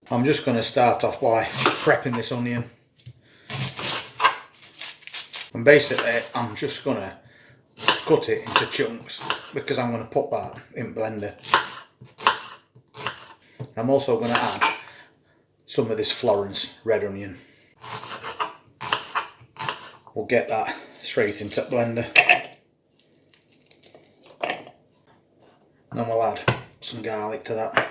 I'm just going to start off by prepping this onion. And basically I'm just going to cut it into chunks because I'm going to put that in blender. I'm also going to add some of this Florence red onion. We'll get that straight into blender. And then we'll add some garlic to that.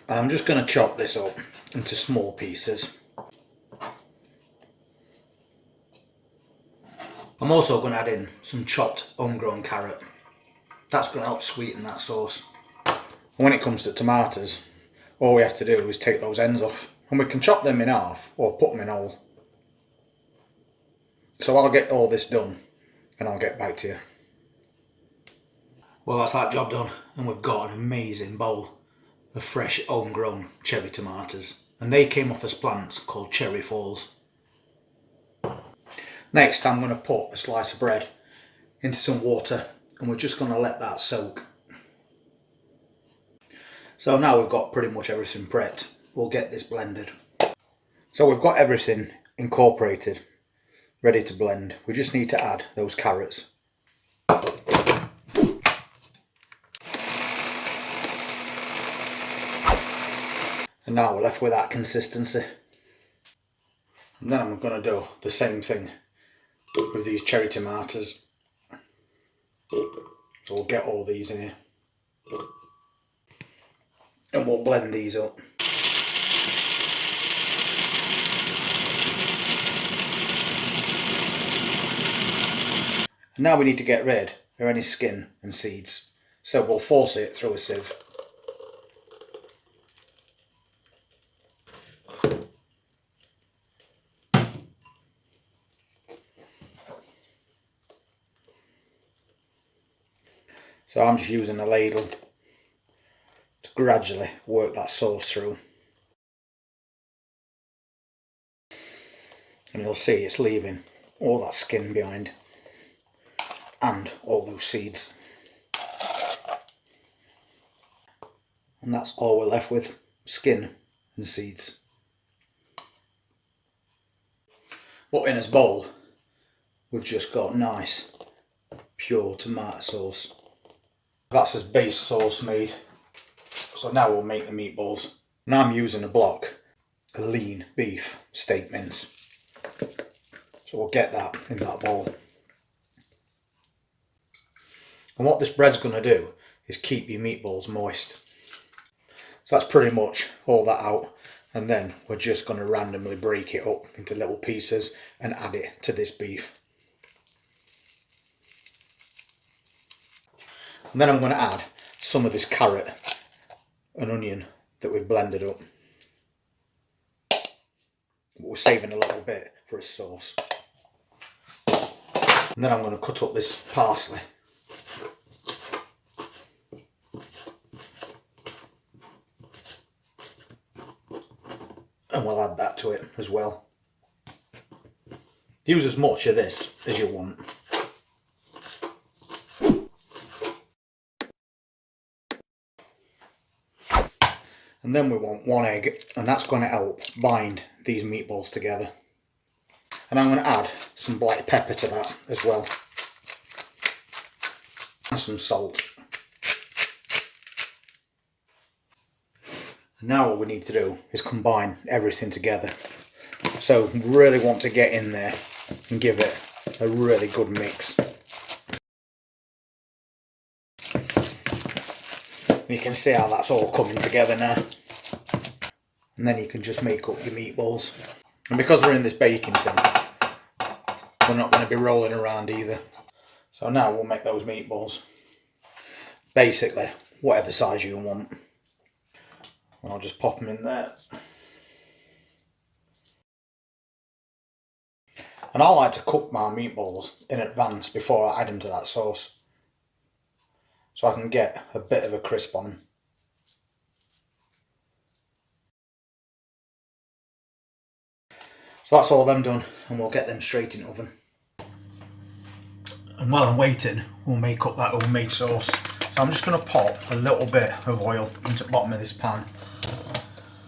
And I'm just going to chop this up into small pieces. I'm also going to add in some chopped homegrown carrot. That's going to help sweeten that sauce. And when it comes to tomatoes, all we have to do is take those ends off. And we can chop them in half or put them in whole. So I'll get all this done and I'll get back to you. Well, that's that job done, and we've got an amazing bowl of fresh homegrown cherry tomatoes. And they came off as plants called cherry falls. Next I'm going to put a slice of bread into some water and we're just going to let that soak. So now we've got pretty much everything prepped. We'll get this blended. So we've got everything incorporated, ready to blend. We just need to add those carrots. And now we're left with that consistency. And then I'm going to do the same thing with these cherry tomatoes. So we'll get all these in here. And we'll blend these up. And now we need to get rid of any skin and seeds. So we'll force it through a sieve. So I'm just using a ladle to gradually work that sauce through. And you'll see it's leaving all that skin behind and all those seeds. And that's all we're left with, skin and seeds. But in this bowl we've just got nice pure tomato sauce. That's his base sauce made. So now we'll make the meatballs. And I'm using a block of lean beef steak mince. So we'll get that in that bowl. And what this bread's going to do is keep your meatballs moist. So that's pretty much all that out. And then we're just going to randomly break it up into little pieces and add it to this beef. And then I'm going to add some of this carrot and onion that we've blended up. But we're saving a little bit for a sauce. And then I'm going to cut up this parsley. And we'll add that to it as well. Use as much of this as you want. And then we want 1 egg, and that's going to help bind these meatballs together. And I'm going to add some black pepper to that as well. And some salt. And now what we need to do is combine everything together. So we really want to get in there and give it a really good mix. You can see how that's all coming together now. And then you can just make up your meatballs. And because they're in this baking tin, they're not going to be rolling around either. So now we'll make those meatballs. Basically, whatever size you want. And I'll just pop them in there. And I like to cook my meatballs in advance before I add them to that sauce, so I can get a bit of a crisp on them. So that's all them done, and we'll get them straight in the oven. And while I'm waiting, we'll make up that homemade sauce. So I'm just going to pop a little bit of oil into the bottom of this pan,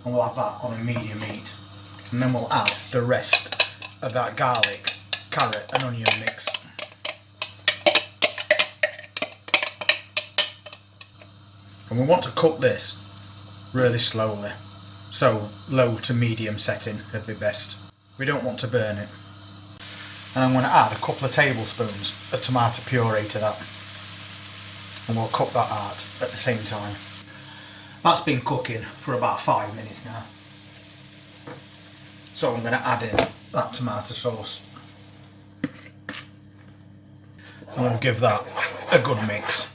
and we'll have that on a medium heat. And then we'll add the rest of that garlic, carrot and onion mix. And we want to cook this really slowly. So low to medium setting would be best. We don't want to burn it. And I'm going to add a couple of tablespoons of tomato puree to that. And we'll cook that out at the same time. That's been cooking for about 5 minutes now. So I'm going to add in that tomato sauce. And we'll give that a good mix.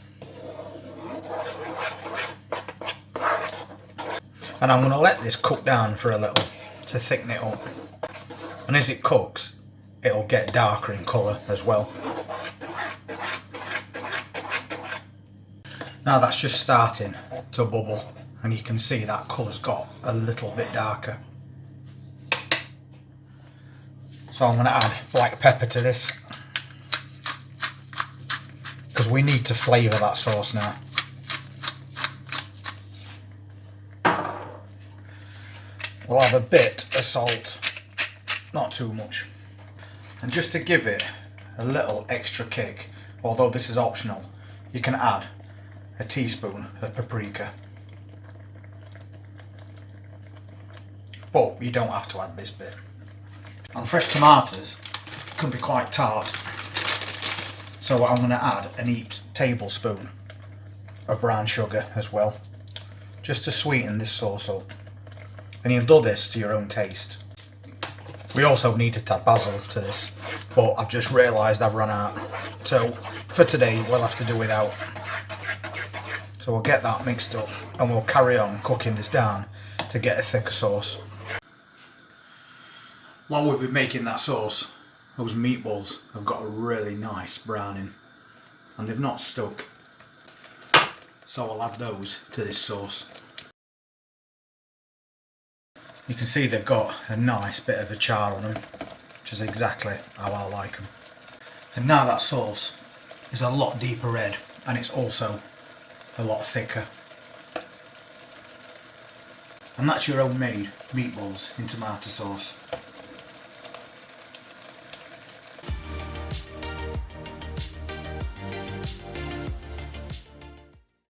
And I'm going to let this cook down for a little to thicken it up. And as it cooks, it'll get darker in colour as well. Now that's just starting to bubble, and you can see that colour's got a little bit darker. So I'm going to add black pepper to this, because we need to flavour that sauce now. We'll have a bit of salt, not too much. And just to give it a little extra kick, although this is optional, you can add a teaspoon of paprika. But you don't have to add this bit. And fresh tomatoes can be quite tart, so I'm going to add an each tablespoon of brown sugar as well, just to sweeten this sauce up. And you'll do this to your own taste. We also needed to add basil to this, but I've just realised I've run out. So for today we'll have to do without. So we'll get that mixed up and we'll carry on cooking this down to get a thicker sauce. While we've been making that sauce, those meatballs have got a really nice browning and they've not stuck. So I'll add those to this sauce. You can see they've got a nice bit of a char on them, which is exactly how I like them. And now that sauce is a lot deeper red and it's also a lot thicker. And that's your homemade meatballs in tomato sauce.